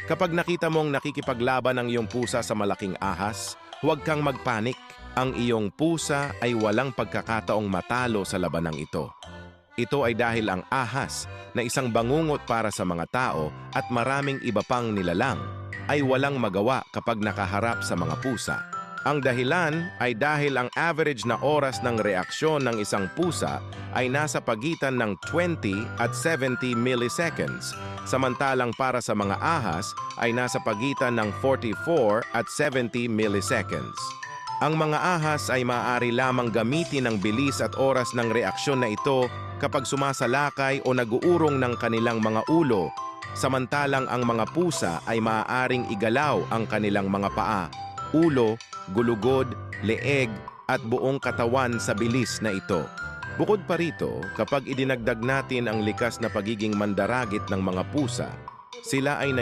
Kapag nakita mong nakikipaglaban ang iyong pusa sa malaking ahas, huwag kang magpanik. Ang iyong pusa ay walang pagkakataong matalo sa labanang ito. Ito ay dahil ang ahas, na isang bangungot para sa mga tao at maraming iba pang nilalang, ay walang magawa kapag nakaharap sa mga pusa. Ang dahilan ay dahil ang average na oras ng reaksyon ng isang pusa ay nasa pagitan ng 20 at 70 milliseconds, samantalang para sa mga ahas ay nasa pagitan ng 44 at 70 milliseconds. Ang mga ahas ay maaari lamang gamitin ang bilis at oras ng reaksyon na ito kapag sumasalakay o naguurong ng kanilang mga ulo, samantalang ang mga pusa ay maaaring igalaw ang kanilang mga paa, ulo, gulugod, leeg at buong katawan sa bilis na ito. Bukod pa rito, kapag idinagdag natin ang likas na pagiging mandaragit ng mga pusa, sila ay